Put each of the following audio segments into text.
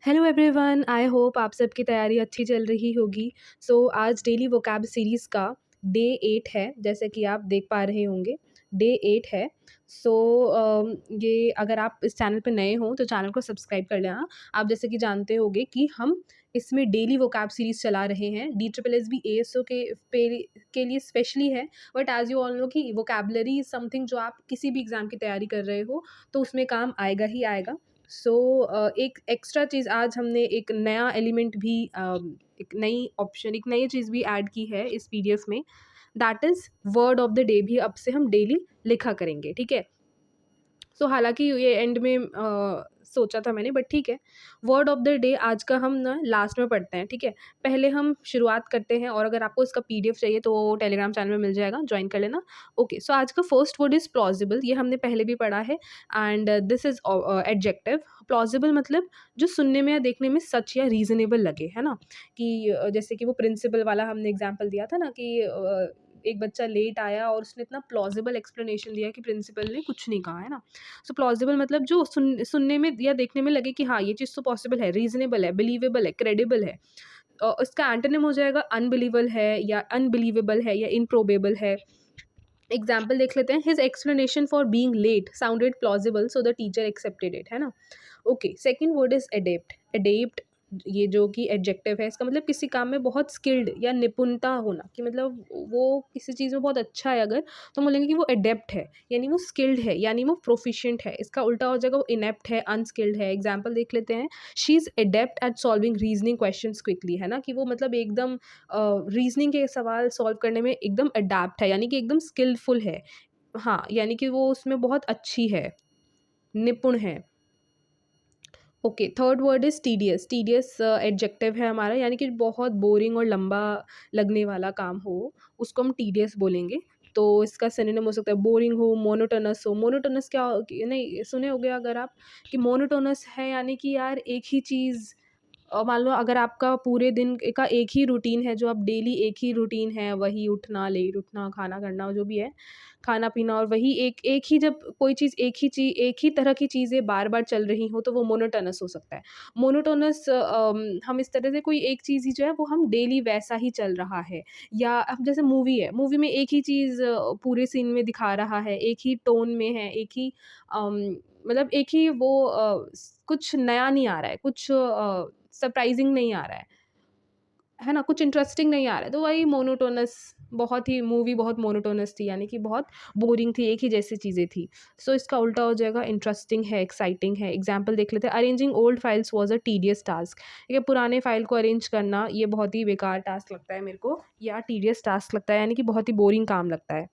Hello everyone, I hope आप सबकी तैयारी अच्छी चल रही होगी। आज डेली वोकैब सीरीज़ का डे 8 है, जैसे कि आप देख पा रहे होंगे। डे 8 है। सो ये अगर आप इस चैनल पे नए हो तो चैनल को सब्सक्राइब कर लेना। आप जैसे कि जानते होंगे कि हम इसमें डेली वोकैब सीरीज़ चला रहे हैं। DSSB ASO के लिए स्पेशली है, but as you all know कि वोकैबुलरी इज़ समथिंग जो आप किसी भी एग्ज़ाम की तैयारी कर रहे हो तो उसमें काम आएगा ही आएगा। एक एक्स्ट्रा चीज़ आज हमने एक नया एलिमेंट भी एक नई चीज़ भी ऐड की है इस पीडीएफ में। That is word of the day भी अब से हम डेली लिखा करेंगे, ठीक है। हालाँकि ये एंड में सोचा था मैंने, बट ठीक है। वर्ड ऑफ द डे आज का हम ना लास्ट में पढ़ते हैं, ठीक है। पहले हम शुरुआत करते हैं और अगर आपको इसका पीडीएफ चाहिए तो टेलीग्राम चैनल में मिल जाएगा, ज्वाइन कर लेना। ओके, सो आज का फर्स्ट वर्ड इज़ प्लॉजिबल। ये हमने पहले भी पढ़ा है and this is adjective. Plausible मतलब जो सुनने में या देखने में सच या रीज़नेबल लगे, है ना। कि जैसे कि वो प्रिंसिपल वाला हमने एग्जाम्पल दिया था ना कि एक बच्चा लेट आया और उसने इतना प्लॉजिबल एक्सप्लेनेशन दिया कि प्रिंसिपल ने कुछ नहीं कहा, है ना। प्लॉजिबल मतलब जो सुनने में या देखने में लगे कि हाँ ये चीज़ तो पॉसिबल है, रीजनेबल है, बिलीवेबल है, क्रेडिबल है। इसका एंटोनिम हो जाएगा अनबिलीवेबल है या अनबिलीवेबल है या इनप्रोबेबल है। एग्जाम्पल देख लेते हैं। His explanation for being late sounded plausible so the teacher accepted it, है ना। Okay, second word is adept. Adept ये जो कि एडजेक्टिव है, इसका मतलब किसी काम में बहुत स्किल्ड या निपुणता होना, कि मतलब वो किसी चीज़ में बहुत अच्छा है अगर, तो बोलेंगे कि वो एडेप्ट है, यानी वो स्किल्ड है, यानी वो प्रोफिशिएंट है। इसका उल्टा हो जाएगा वो इनेप्ट है, अनस्किल्ड है। एग्जाम्पल देख लेते हैं। She is adept at solving reasoning question quickly, है ना, कि वो मतलब एकदम रीजनिंग के सवाल सॉल्व करने में एकदम अडेप्ट है, यानी कि एकदम स्किलफुल है। हाँ, यानी कि वो उसमें बहुत अच्छी है, निपुण है। Okay, third word is tedious. Tedious adjective है हमारा, यानी कि बहुत बोरिंग और लंबा लगने वाला काम हो, उसको हम टीडियस बोलेंगे। तो इसका सिनोनिम हो सकता है बोरिंग हो, मोनोटोनस हो। मोनोटोनस क्या नहीं सुने होंगे अगर आप, कि मोनोटोनस है यानी कि यार एक ही चीज़। मान लो अगर आपका पूरे दिन का एक ही रूटीन है, जो आप डेली एक ही रूटीन है, वही उठना, लेट उठना, खाना करना, जो भी है, खाना पीना, और वही एक एक ही, जब कोई चीज़ एक ही तरह की चीज़ें बार बार चल रही हो तो वो मोनोटोनस हो सकता है। मोनोटोनस हम इस तरह से कोई एक चीज़ ही जो है वो हम डेली वैसा ही चल रहा है। या अब जैसे मूवी है, मूवी में एक ही चीज़ पूरे सीन में दिखा रहा है, एक ही टोन में है, एक ही मतलब एक ही वो कुछ नया नहीं आ रहा है, कुछ सरप्राइज़िंग नहीं आ रहा है ना? कुछ इंटरेस्टिंग नहीं आ रहा है, तो वही मोनोटोनस। बहुत ही मूवी बहुत मोनोटोनस थी, यानी कि बहुत बोरिंग थी, एक ही जैसी चीज़ें थी। इसका उल्टा हो जाएगा इंटरेस्टिंग है, एक्साइटिंग है। एग्ज़ाम्पल देख लेते हैं। Arranging old files was a tedious task. ये पुराने फाइल को अरेंज करना ये बहुत ही बेकार टास्क लगता है मेरे को, या टीडियस टास्क लगता है, यानी कि बहुत ही बोरिंग काम लगता है।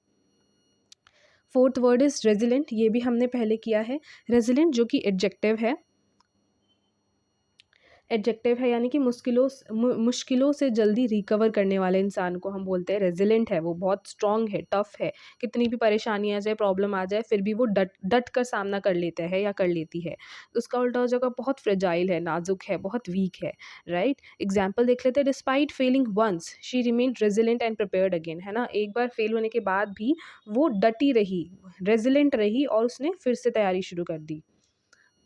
Fourth word is resilient. ये भी हमने पहले किया है। रेज़िलेंट जो कि एडजेक्टिव है। एडजेक्टिव है, यानी कि मुश्किलों से जल्दी रिकवर करने वाले इंसान को हम बोलते हैं रेजिलेंट है। वो बहुत स्ट्रॉन्ग है, टफ है। कितनी भी परेशानी आ जाए, प्रॉब्लम आ जाए, फिर भी वो डट डट कर सामना कर लेता है या कर लेती है। उसका उल्टा हो जाएगा बहुत फ्रेजाइल है, नाजुक है, बहुत वीक है। राइट। एग्जाम्पल देख लेते हैं। Despite failing once she remained resilient and prepared again, है ना। एक बार फेल होने के बाद भी वो डटी रही, रेजिलेंट रही, और उसने फिर से तैयारी शुरू कर दी।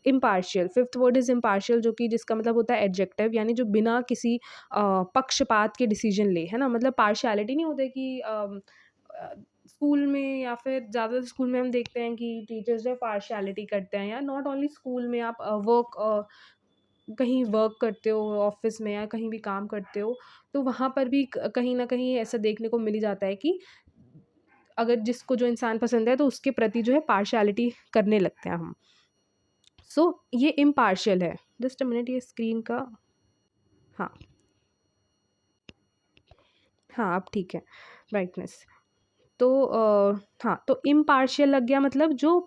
Impartial. Fifth word is impartial, जो कि जिसका मतलब होता है एडजेक्टिव, यानी जो बिना किसी पक्षपात के डिसीजन ले, है ना। मतलब पार्शियलिटी नहीं होता कि स्कूल में, या फिर ज़्यादातर स्कूल में हम देखते हैं कि टीचर्स जो पार्शियलिटी करते हैं, या नॉट ओनली स्कूल में, आप कहीं वर्क करते हो ऑफिस में या कहीं भी काम करते हो, तो वहाँ पर भी कहीं ना कहीं ऐसा देखने को मिल ही जाता है कि अगर जिसको जो इंसान पसंद है तो उसके प्रति जो है पार्शियलिटी करने लगते हैं हम। ये इम्पार्शियल है। जस्ट अ मिनट, ये स्क्रीन का, हाँ हाँ अब ठीक है ब्राइटनेस। हाँ, तो इम्पार्शियल लग गया, मतलब जो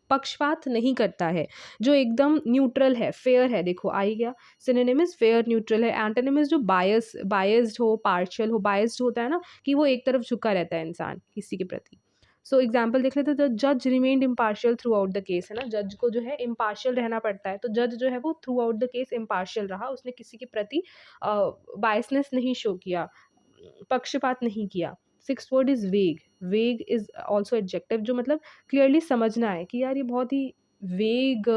पक्षपात नहीं करता है, जो एकदम न्यूट्रल है, फेयर है। देखो आ ही गया। सिनोनिम इज फेयर, न्यूट्रल है। एंटोनिम इज जो बायस्ड हो, पार्शियल हो। बायस्ड होता है ना कि वो एक तरफ झुका रहता है इंसान किसी के प्रति। एग्जाम्पल देख लेते हैं। द जज remained impartial through out the case, है ना। जज को जो है इम्पार्शियल रहना पड़ता है, तो जज जो है वो through out the case impartial रहा। उसने किसी के प्रति बायसनेस नहीं शो किया, पक्षपात नहीं किया। सिक्स्थ वर्ड इज वेग। वेग इज ऑल्सो एडजेक्टिव, जो मतलब क्लियरली समझना है कि यार ये बहुत ही वेग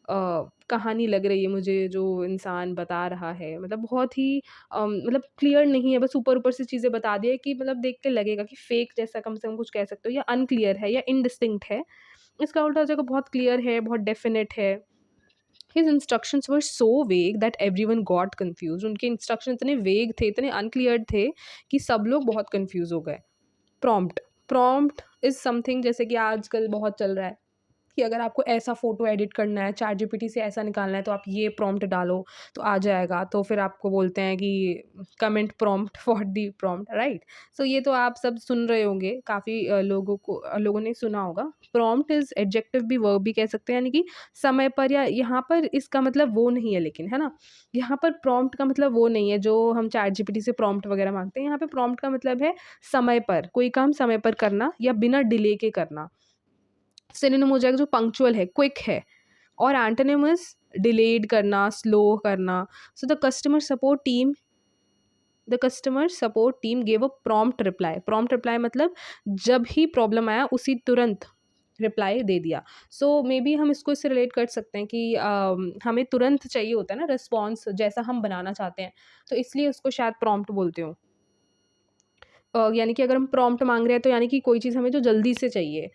कहानी लग रही है मुझे जो इंसान बता रहा है। मतलब बहुत ही मतलब क्लियर नहीं है, बस ऊपर-ऊपर से चीज़ें बता दिया है कि मतलब देख के लगेगा कि फेक जैसा कम से कम कुछ कह सकते हो, या अनक्लियर है या इनडिस्टिंक्ट है। इसका उल्टा हो जाएगा बहुत क्लियर है, बहुत डेफ़िनिट है। हिज़ इंस्ट्रक्शंस वर सो वेग दैट एवरीवन गॉट कन्फ्यूज़्ड। उनके इंस्ट्रक्शन इतने वेग थे, इतने अनक्लियर थे कि सब लोग बहुत कन्फ्यूज़ हो गए। प्रॉम्प्ट, प्रॉम्प्ट इज़ समथिंग जैसे कि आजकल बहुत चल रहा है कि अगर आपको ऐसा फ़ोटो एडिट करना है, चैटजीपीटी से ऐसा निकालना है, तो आप ये प्रॉम्प्ट डालो, तो आ जाएगा। तो फिर आपको बोलते हैं कि comment prompt for the prompt, right? So ये तो आप सब सुन रहे होंगे, काफ़ी लोगों ने सुना होगा। प्रॉम्प्ट इज़ एडजेक्टिव भी, वर्ब भी कह सकते हैं, यानी कि समय पर, या यहाँ पर इसका मतलब वो नहीं है लेकिन, है ना? यहाँ पर प्रॉम्प्ट का मतलब वो नहीं है जो हम चैटजीपीटी से प्रॉम्प्ट वगैरह माँगते हैं। यहाँ पे प्रॉम्प्ट का मतलब है समय पर, कोई काम समय पर करना या बिना डिले के करना। सिनोनिम हो जाएगा जो पंक्चुअल है, क्विक है, और एंटोनिम इज़ डिलेड करना, स्लो करना। So the customer support team gave a prompt reply. Prompt reply मतलब जब ही प्रॉब्लम आया उसी तुरंत रिप्लाई दे दिया। सो मे बी हम इसको इससे रिलेट कर सकते हैं कि हमें तुरंत चाहिए होता है ना रिस्पॉन्स, जैसा हम बनाना चाहते हैं, तो इसलिए उसको शायद प्रॉम्प्ट बोलते हो। यानी कि अगर हम प्रॉम्प्ट माँग रहे हैं तो यानी कि कोई चीज़ हमें जो जल्दी से चाहिए।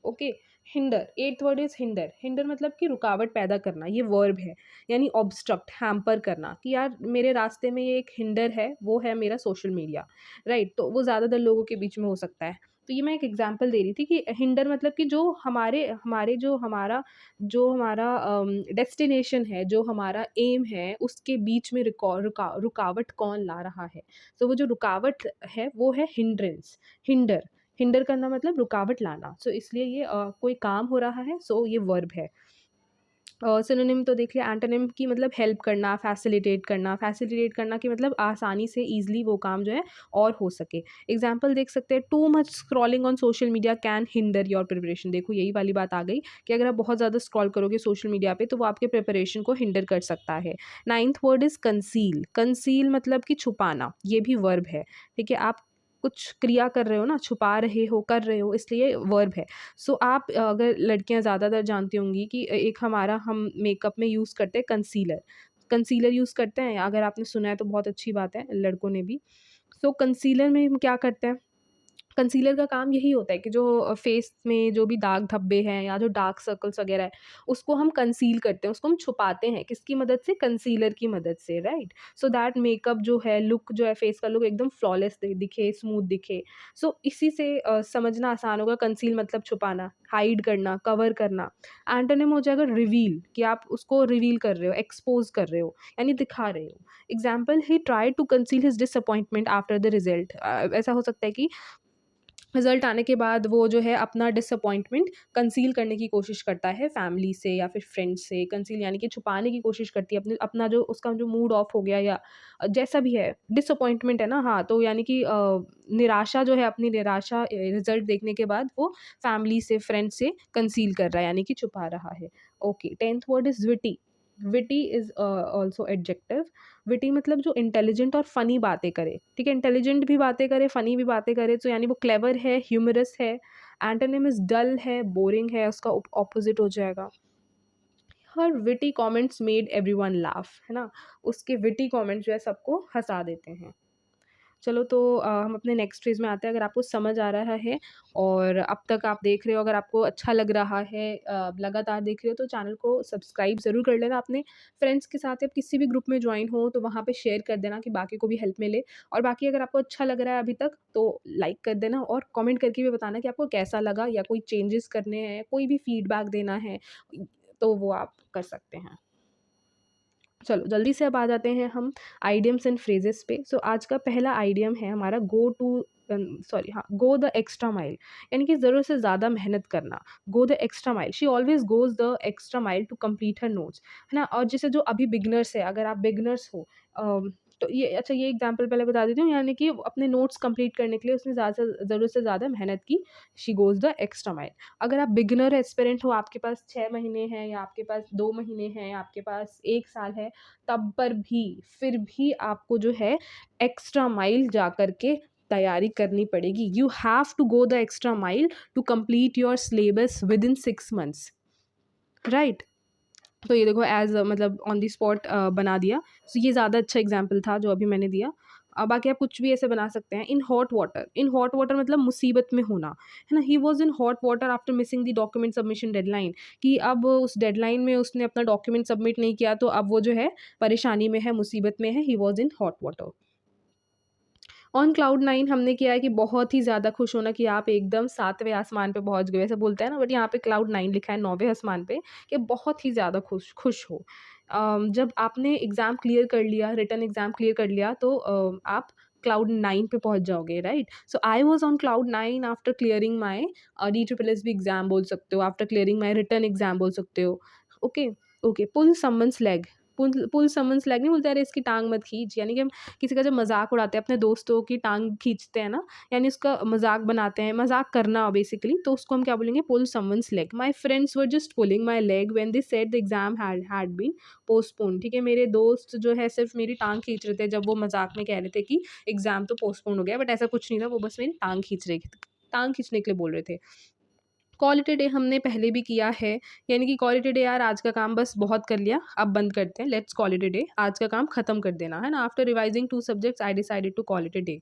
Okay. Hinder, eighth word is hinder. Hinder मतलब कि रुकावट पैदा करना, ये वर्ब है। यानी ऑब्स्ट्रक्ट, हैम्पर करना, कि यार मेरे रास्ते में ये एक हिंडर है, वो है मेरा सोशल मीडिया, राइट? तो वो ज़्यादातर लोगों के बीच में हो सकता है। तो ये मैं एक एग्जांपल दे रही थी कि हिंडर मतलब कि जो हमारे हमारे जो हमारा डेस्टिनेशन है, जो हमारा एम है, उसके बीच में रुकावट कौन ला रहा है। तो वो जो रुकावट है वो है हिंड्रेंस। हिंडर, हिंडर करना मतलब रुकावट लाना। सो इसलिए ये कोई काम हो रहा है, सो ये वर्ब है। सिनोनिम तो देख लिया। एंटोनिम की मतलब हेल्प करना, फैसिलिटेट करना कि मतलब आसानी से ईज़िली वो काम जो है और हो सके। एग्ज़ाम्पल देख सकते हैं, too much scrolling on social media can hinder your preparation. देखो यही वाली बात आ गई कि अगर आप बहुत ज़्यादा स्क्रॉल करोगे सोशल मीडिया पे तो वो आपके प्रिपरेशन को हिंडर कर सकता है। Ninth word is conceal. Conceal मतलब कि छुपाना, ये भी वर्ब है, ठीक है? आप कुछ क्रिया कर रहे हो ना, छुपा रहे हो, कर रहे हो, इसलिए वर्ब है। सो आप अगर लड़कियां ज़्यादातर जानती होंगी कि एक हमारा हम मेकअप में यूज़ करते हैं कंसीलर। कंसीलर यूज़ करते हैं, अगर आपने सुना है तो बहुत अच्छी बात है, लड़कों ने भी। सो कंसीलर में हम क्या करते हैं, कंसीलर का काम यही होता है कि जो फेस में जो भी दाग धब्बे हैं या जो डार्क सर्कल्स वगैरह है, उसको हम कंसील करते हैं, उसको हम छुपाते हैं। किसकी मदद से? कंसीलर की मदद से, राइट? सो दैट मेकअप जो है, लुक जो है, फेस का लुक एकदम फ्लॉलेस दिखे, स्मूथ दिखे। सो इसी से समझना आसान होगा, कंसील मतलब छुपाना, हाइड करना, कवर करना। एंटोनिम हो जाएगा रिवील, कि आप उसको रिवील कर रहे हो, एक्सपोज कर रहे हो, यानी दिखा रहे हो। Example, he try to conceal his disappointment after the result. ऐसा हो सकता है कि रिज़ल्ट आने के बाद वो जो है अपना डिसअपॉइंटमेंट कंसील करने की कोशिश करता है फैमिली से या फिर फ्रेंड्स से। कंसील यानी कि छुपाने की कोशिश करती है अपने, अपना जो उसका जो मूड ऑफ हो गया या जैसा भी है, डिसअपॉइंटमेंट है ना, हाँ, तो यानी कि निराशा जो है, अपनी निराशा रिज़ल्ट देखने के बाद वो फैमिली से, फ्रेंड से कंसील कर रहा है, यानी कि छुपा रहा है। Okay, 10th word is witty. Witty is also adjective. Witty मतलब जो इंटेलिजेंट और फ़नी बातें करे, ठीक है? इंटेलिजेंट भी बातें करे, फ़नी भी बातें करे, तो यानी वो क्लेवर है, ह्यूमरस है। एंटोनिम इज़ डल है, बोरिंग है, उसका ऑपोजिट हो जाएगा। Her witty comments made everyone laugh, है ना? उसके विटी कमेंट्स जो है सबको हँसा देते हैं। चलो तो हम अपने नेक्स्ट फेज़ में आते हैं। अगर आपको समझ आ रहा है और अब तक आप देख रहे हो, अगर आपको अच्छा लग रहा है, लगातार देख रहे हो, तो चैनल को सब्सक्राइब ज़रूर कर लेना। अपने फ्रेंड्स के साथ या किसी भी ग्रुप में जॉइन हो तो वहाँ पे शेयर कर देना कि बाकी को भी हेल्प मिले। और बाकी अगर आपको अच्छा लग रहा है अभी तक तो लाइक कर देना, और कमेंट करके भी बताना कि आपको कैसा लगा, या कोई चेंजेस करने हैं, कोई भी फीडबैक देना है, तो वो आप कर सकते हैं। चलो जल्दी से अब आ जाते हैं हम आइडियम्स एंड फ्रेजेस पे। सो आज का पहला आइडियम है हमारा गो द एक्स्ट्रा माइल, यानी कि ज़रूरत से ज़्यादा मेहनत करना। Go the extra mile, she always goes the extra mile to complete her notes, है ना? और जैसे जो अभी बिगनर्स है, अगर आप बिगनर्स हो, तो ये अच्छा, ये एग्जाम्पल पहले बता देती हूँ, यानी कि अपने नोट्स कंप्लीट करने के लिए उसने ज़रूरत से ज़्यादा मेहनत की। She goes the extra mile. अगर आप बिगिनर एस्पिरेंट हो, आपके पास 6 महीने हैं, या आपके पास 2 महीने हैं, या आपके पास 1 साल है, तब पर भी, फिर भी आपको जो है एक्स्ट्रा माइल जा कर के तैयारी करनी पड़ेगी। You have to go the extra mile to complete your syllabus within 6 months, right? तो ये देखो एज़ मतलब ऑन द स्पॉट बना दिया। सो ये ज़्यादा अच्छा एग्ज़ाम्पल था जो अभी मैंने दिया। बाकी आप कुछ भी ऐसे बना सकते हैं। इन हॉट वाटर मतलब मुसीबत में होना, है ना? He was in hot water after missing the document submission deadline, कि अब उस डेडलाइन में उसने अपना डॉक्यूमेंट सबमिट नहीं किया, तो अब वो जो है परेशानी में है, मुसीबत में है। He was in hot water. On cloud 9 हमने किया है कि बहुत ही ज़्यादा खुश होना, कि आप एकदम 7वें आसमान पे पहुँच गए, वैसे बोलते हैं ना, बट यहाँ पे क्लाउड 9 लिखा है 9वें आसमान पे, कि बहुत ही ज़्यादा खुश खुश हो। जब आपने एग्ज़ाम क्लियर कर लिया, रिटन एग्ज़ाम क्लियर कर लिया, तो आप क्लाउड 9 पे पहुँच जाओगे, right? So I was on cloud 9 after clearing my DSSS exam बोल सकते हो, after clearing my written exam बोल सकते हो। Okay, okay, pull someone's leg, pull pull someone's leg नहीं बोलते, अरे इसकी टाँग मत खींच, यानी कि हम किसी का जब मज़ाक उड़ाते हैं, अपने दोस्तों की टाँग खींचते हैं ना, यानी उसका मज़ाक बनाते हैं, मज़ाक करना बेसिकली, तो उसको हम क्या बोलेंगे? Pull someone's leg. My friends were just pulling my leg when they said the exam had been postponed. ठीक है, मेरे दोस्त जो है सिर्फ़ मेरी टाँग खींच रहे थे जब वो मज़ाक में कह रहे थे कि एग्ज़ाम तो पोस्टपोन हो गया, बट ऐसा कुछ नहीं था, वो बस मेरी टाँग खींच रहे थे, टाँग खींचने के लिए बोल रहे थे। कॉल इट अ डे हमने पहले भी किया है, यानी कि कॉल इट अ डे, यार आज का काम बस बहुत कर लिया, अब बंद करते हैं, let's call it a day, आज का काम खत्म कर देना, है ना? After revising 2 subjects I decided to call it a day.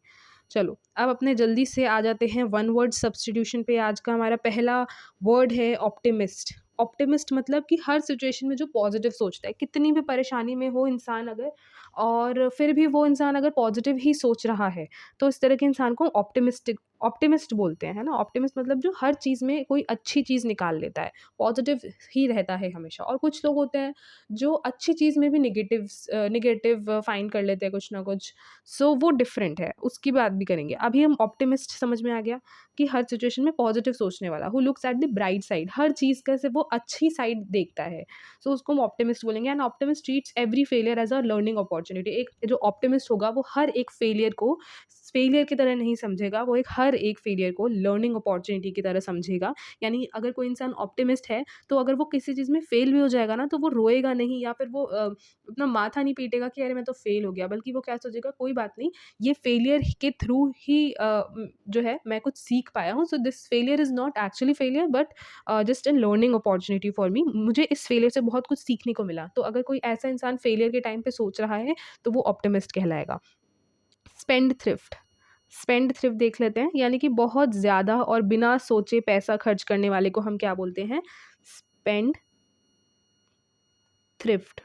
चलो, अब अपने जल्दी से आ जाते हैं वन वर्ड सब्स्टिट्यूशन पे। आज का हमारा पहला वर्ड है ऑप्टिमिस्ट। ऑप्टिमिस्ट मतलब कि हर सिचुएशन में जो पॉजिटिव सोचता है, कितनी भी परेशानी में हो इंसान अगर, और फिर भी वो इंसान अगर पॉजिटिव ही सोच रहा है, तो इस तरह के इंसान को ऑप्टिमिस्ट बोलते हैं, है ना? ऑप्टिमिस्ट मतलब जो हर चीज़ में कोई अच्छी चीज़ निकाल लेता है, पॉजिटिव ही रहता है हमेशा। और कुछ लोग होते हैं जो अच्छी चीज़ में भी नेगेटिव फाइंड कर लेते हैं कुछ ना कुछ, सो वो डिफरेंट है, उसकी बात भी करेंगे। अभी हम ऑप्टिमिस्ट समझ में आ गया कि हर सिचुएशन में पॉजिटिव सोचने वाला, who looks at the bright side, हर चीज़ का से वो अच्छी साइड देखता है, सो उसको हम ऑप्टिमिस्ट बोलेंगे। And optimist treats every failure as a learning opportunity. एक जो ऑप्टिमिस्ट होगा वो हर एक फेलियर को फेलियर की तरह नहीं समझेगा, वो एक हर एक फेलियर को लर्निंग अपॉर्चुनिटी की तरह समझेगा। यानी अगर कोई इंसान ऑप्टिमिस्ट है, तो अगर वो किसी चीज़ में फेल भी हो जाएगा ना, तो वो रोएगा नहीं, या फिर वो अपना माथा नहीं पीटेगा कि अरे मैं तो फेल हो गया, बल्कि वो क्या सोचेगा, कोई बात नहीं, ये फेलियर के थ्रू ही जो है मैं कुछ सीख पाया हूँ, so this failure is not actually failure, but just an learning opportunity for me, मुझे इस फेलियर से बहुत कुछ सीखने को मिला। तो अगर कोई ऐसा इंसान फेलियर के टाइम पे सोच रहा है, तो वो ऑप्टिमिस्ट कहलाएगा। स्पेंड थ्रिफ्ट, स्पेंड थ्रिफ्ट देख लेते हैं, यानी कि बहुत ज़्यादा और बिना सोचे पैसा खर्च करने वाले को हम क्या बोलते हैं? स्पेंड थ्रिफ्ट,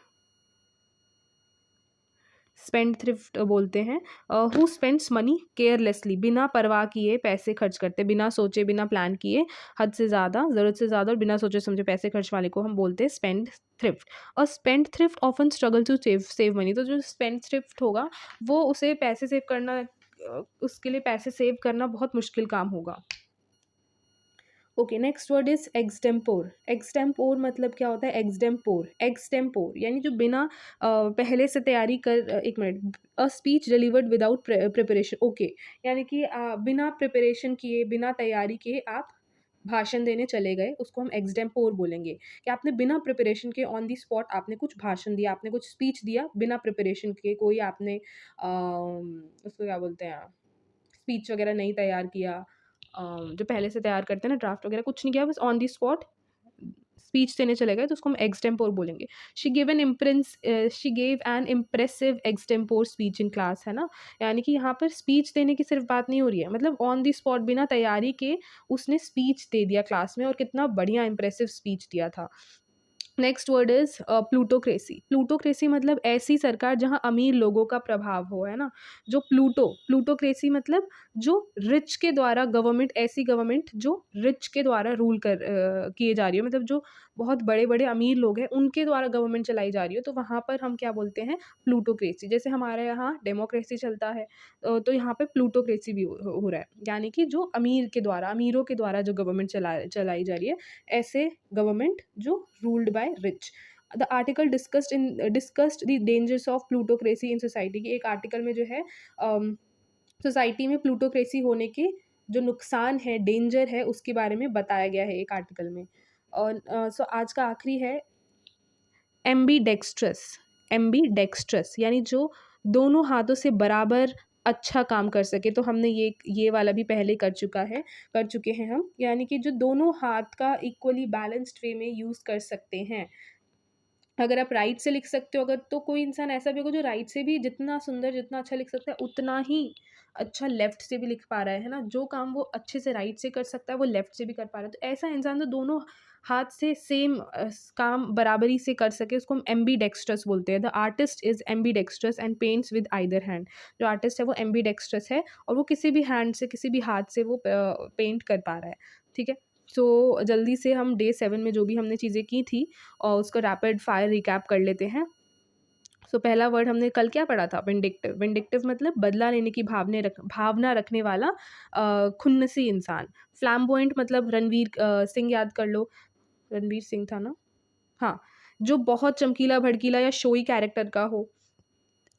स्पेंड थ्रिफ्ट बोलते हैं। हु स्पेंड्स मनी केयरलेसली, बिना परवाह किए पैसे खर्च करते, बिना सोचे बिना प्लान किए, हद से ज़्यादा, ज़रूरत से ज़्यादा और बिना सोचे समझे पैसे खर्च वाले को हम बोलते हैं स्पेंड थ्रिफ्ट। और spendthrift often struggle to save save money, तो जो स्पेंड थ्रिफ्ट होगा वो उसे पैसे सेव करना, उसके लिए पैसे सेव करना बहुत मुश्किल काम होगा। Okay, next word is extempore. Extempore मतलब क्या होता है? एक्सटेम्पोर यानी जो बिना पहले से तैयारी कर, एक minute, a speech delivered without preparation. Okay, यानी कि बिना प्रिपरेशन किए, बिना तैयारी किए आप भाषण देने चले गए, उसको हम एक्सटेम्पोर बोलेंगे। कि आपने बिना प्रिपरेशन के ऑन द स्पॉट आपने कुछ भाषण दिया, आपने कुछ स्पीच दिया बिना प्रिपरेशन के, कोई आपने उसको क्या बोलते हैं, स्पीच वगैरह नहीं तैयार किया, जो पहले से तैयार करते हैं ना, ड्राफ्ट वगैरह कुछ नहीं किया, बस ऑन द स्पॉट स्पीच देने चले गए, तो उसको हम एक्सटेम्पोर बोलेंगे। She gave an impressive extempore speech in class, है ना? यानी कि यहाँ पर स्पीच देने की सिर्फ बात नहीं हो रही है, मतलब ऑन द स्पॉट बिना तैयारी के उसने स्पीच दे दिया क्लास में, और कितना बढ़िया इंप्रेसिव स्पीच दिया था। Next word is plutocracy. Plutocracy मतलब ऐसी सरकार जहाँ अमीर लोगों का प्रभाव हो, है ना? जो प्लूटोक्रेसी मतलब जो रिच के द्वारा गवर्नमेंट, ऐसी गवर्नमेंट जो रिच के द्वारा रूल किए जा रही है, मतलब जो बहुत बड़े बड़े अमीर लोग हैं उनके द्वारा गवर्नमेंट चलाई जा रही है, तो वहाँ पर हम क्या बोलते हैं? प्लूटोक्रेसी। जैसे हमारे यहाँ डेमोक्रेसी चलता है, तो यहाँ पे प्लूटोक्रेसी भी हो रहा है, यानी कि जो अमीरों के द्वारा जो गवर्नमेंट चलाई जा रही है, ऐसे गवर्नमेंट जो ruled by rich. The article discussed the dangers of plutocracy in society, की एक आर्टिकल में जो है सोसाइटी में प्लूटोक्रेसी होने के जो नुकसान है, डेंजर है, उसके बारे में बताया गया है एक आर्टिकल में। और सो आज का आखिरी है एम्बीडेक्स्ट्रस। एम्बीडेक्स्ट्रस यानी जो दोनों हाथों से बराबर अच्छा काम कर सके, तो हमने ये वाला भी पहले कर चुके हैं हम, यानी कि जो दोनों हाथ का इक्वली बैलेंस्ड वे में यूज़ कर सकते हैं। अगर आप राइट से लिख सकते हो अगर, तो कोई इंसान ऐसा भी होगा जो राइट से भी जितना सुंदर, जितना अच्छा लिख सकता है, उतना ही अच्छा लेफ्ट से भी लिख पा रहा है ना? जो काम वो अच्छे से राइट से कर सकता है, वो लेफ्ट से भी कर पा रहा है। तो ऐसा इंसान तो दोनों हाथ से सेम काम बराबरी से कर सके, उसको हम एम्बीडेक्स्ट्रस बोलते हैं। The artist is ambidextrous and paints with either hand. जो आर्टिस्ट है वो एम्बीडेक्स्ट्रस है और वो किसी भी हैंड से, किसी भी हाथ से वो पेंट कर पा रहा है, ठीक है? सो जल्दी से हम डे 7 में जो भी हमने चीज़ें की थी और उसको रैपिड फायर रिकैप कर लेते हैं। सो पहला वर्ड हमने कल क्या पढ़ा था? विंडिक्टिव। विंडिक्टिव मतलब बदला लेने की भावना रखने वाला खुन्नसी इंसान। फ्लैम्बॉयंट मतलब रणवीर सिंह याद कर लो। रणवीर सिंह था ना? हाँ, जो बहुत चमकीला, भड़कीला या शोई कैरेक्टर का हो।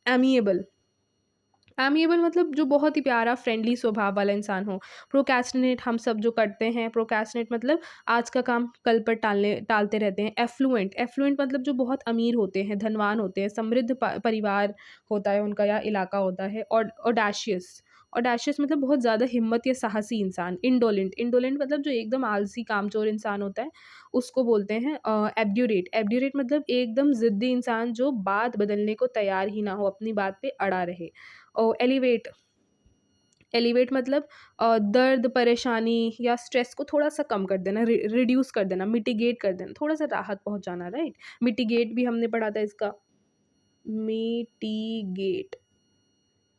एमिएबल। एमिएबल मतलब जो बहुत ही प्यारा फ्रेंडली स्वभाव वाला इंसान हो। प्रोक्रेस्टिनेट हम सब जो करते हैं, प्रोक्रेस्टिनेट मतलब आज का काम कल पर टालते रहते हैं। एफ्लुएंट, एफ्लुएंट मतलब जो बहुत अमीर होते हैं, धनवान होते हैं, समृद्ध परिवार होता है उनका या इलाका होता है। और ऑडेशियस, ऑडेशियस मतलब बहुत ज़्यादा हिम्मत या साहसी इंसान। इंडोलेंट, इंडोलेंट मतलब जो एकदम आलसी कामचोर इंसान होता है, उसको बोलते हैं एब्ड्यूरेट। एब्ड्यूरेट मतलब एकदम ज़िद्दी इंसान जो बात बदलने को तैयार ही ना हो, अपनी बात पे अड़ा रहे। एलिवेट, एलिवेट मतलब दर्द, परेशानी या स्ट्रेस को थोड़ा-सा कम कर देना, रिड्यूस कर देना, मिटिगेट कर देना, थोड़ा-सा राहत पहुँचाना, राइट? मिटिगेट भी हमने पढ़ा था इसका, mitigate,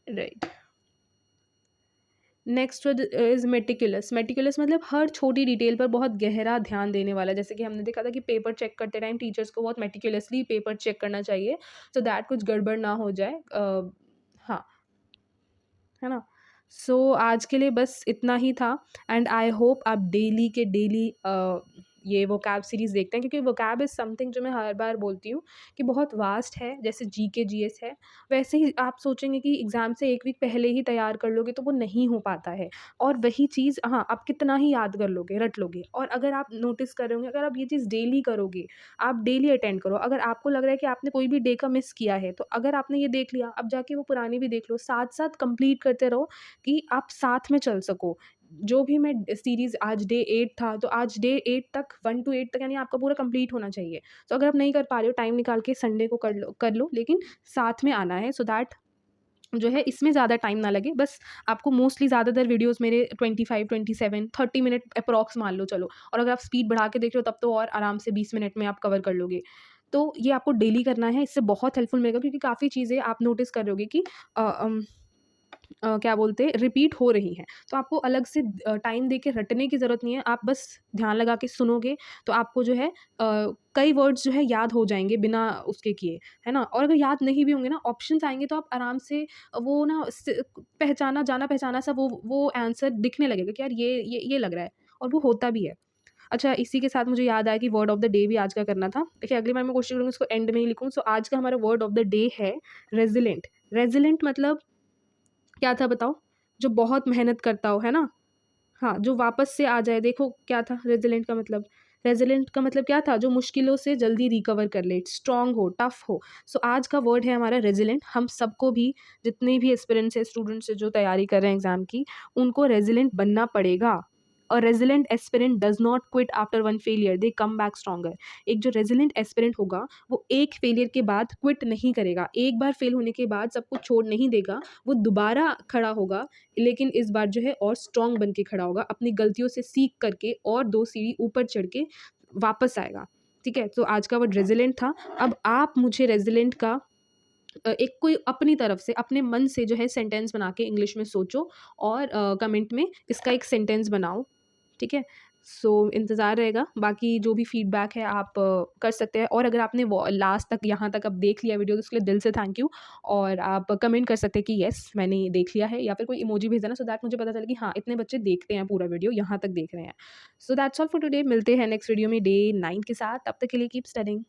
right. Next word is meticulous. Meticulous मतलब हर छोटी डिटेल पर बहुत गहरा ध्यान देने वाला। जैसे कि हमने देखा था कि पेपर चेक करते टाइम टीचर्स को बहुत मेटिकुलसली पेपर चेक करना चाहिए, सो दैट कुछ गड़बड़ ना हो जाए। हाँ, है ना? सो आज के लिए बस इतना ही था एंड आई होप आप डेली के डेली ये वोकैब सीरीज़ देखते हैं, क्योंकि वोकैब इज़ समथिंग जो मैं हर बार बोलती हूँ कि बहुत वास्ट है। जैसे जीके, जीएस है, वैसे ही आप सोचेंगे कि एग्ज़ाम से 1 वीक पहले ही तैयार कर लोगे तो वो नहीं हो पाता है। और वही चीज़ हाँ, आप कितना ही याद कर लोगे, रट लोगे। और अगर आप नोटिस कर रहे होंगे, अगर आप ये चीज़ डेली करोगे, आप डेली अटेंड करो। अगर आपको लग रहा है कि आपने कोई भी डे का मिस किया है, तो अगर आपने ये देख लिया, अब जाके वो पुरानी भी देख लो, साथ-साथ कंप्लीट करते रहो कि आप साथ में चल सको। जो भी मैं सीरीज़ आज डे 8 था, तो आज डे 8 तक 1 टू 8 तक यानी आपका पूरा कंप्लीट होना चाहिए। तो अगर आप नहीं कर पा रहे हो, टाइम निकाल के संडे को कर लो, लेकिन साथ में आना है, सो दैट जो है इसमें ज़्यादा टाइम ना लगे। बस आपको मोस्टली ज़्यादातर वीडियोज़ मेरे 25, 27, 30 मिनट अप्रॉक्स मान लो चलो, और अगर आप स्पीड बढ़ा के देख रहे हो तब तो और आराम से 20 मिनट में आप कवर कर लोगे। तो ये आपको डेली करना है, इससे बहुत हेल्पफुल मिलेगा, क्योंकि काफ़ी चीज़ें आप नोटिस कर रहे होगे कि क्या बोलते हैं, रिपीट हो रही हैं। तो आपको अलग से टाइम दे के रटने की ज़रूरत नहीं है, आप बस ध्यान लगा के सुनोगे तो आपको जो है कई वर्ड्स जो है याद हो जाएँगे बिना उसके किए, है ना? और अगर याद नहीं भी होंगे ना, ऑप्शंस आएँगे तो आप आराम से वो ना पहचाना जाना-पहचाना सा वो आंसर दिखने लगेगा कि यार ये लग रहा है, और वो होता भी है। अच्छा, इसी के साथ मुझे याद आया कि वर्ड ऑफ द डे भी आज का करना था। देखिए अगली बार मैं कोशिश करूँगी इसको एंड में ही लिखूँ। सो आज का हमारा वर्ड ऑफ द डे है रेज़िलेंट। रेज़िलेंट मतलब क्या था बताओ? जो बहुत मेहनत करता हो, है ना? हाँ, जो वापस से आ जाए। देखो क्या था रेज़िलेंट का मतलब? रेज़िलेंट का मतलब क्या था? जो मुश्किलों से जल्दी रिकवर कर ले, स्ट्रॉन्ग हो, टफ़ हो। सो आज का वर्ड है हमारा रेज़िलेंट। हम सबको भी, जितने भी एस्पिरेंट्स हैं, स्टूडेंट्स हैं जो तैयारी कर रहे हैं एग्ज़ाम की, उनको रेज़िलेंट बनना पड़ेगा। A resilient aspirant does not quit after one failure, they come back stronger. एक जो रेज़िलेंट एस्पिरेंट होगा, वो एक फेलियर के बाद क्विट नहीं करेगा। एक बार फेल होने के बाद सब कुछ छोड़ नहीं देगा, वो दोबारा खड़ा होगा, लेकिन इस बार जो है और स्ट्रॉन्ग बन के खड़ा होगा, अपनी गलतियों से सीख करके और 2 सीढ़ी ऊपर चढ़ के वापस आएगा, ठीक है? तो आज का वर्ड रेज़िलेंट था। अब आप मुझे रेज़िलेंट का एक कोई अपनी तरफ से, अपने मन से जो है सेंटेंस बना के इंग्लिश में सोचो और कमेंट में इसका एक सेंटेंस बनाओ, ठीक है? सो इंतज़ार रहेगा। बाकी जो भी फीडबैक है आप कर सकते हैं, और अगर आपने वो लास्ट तक यहाँ तक अब देख लिया वीडियो, तो उसके लिए दिल से थैंक यू। और आप कमेंट कर सकते हैं कि येस मैंने देख लिया है, या फिर कोई इमोजी भेज देना, सो दैट मुझे पता चले कि हाँ, इतने बच्चे देखते हैं पूरा वीडियो, यहाँ तक देख रहे हैं। So that's all for today. मिलते हैं नेक्स्ट वीडियो में डे 9 के साथ। तब तक के लिए कीप स्टडिंग।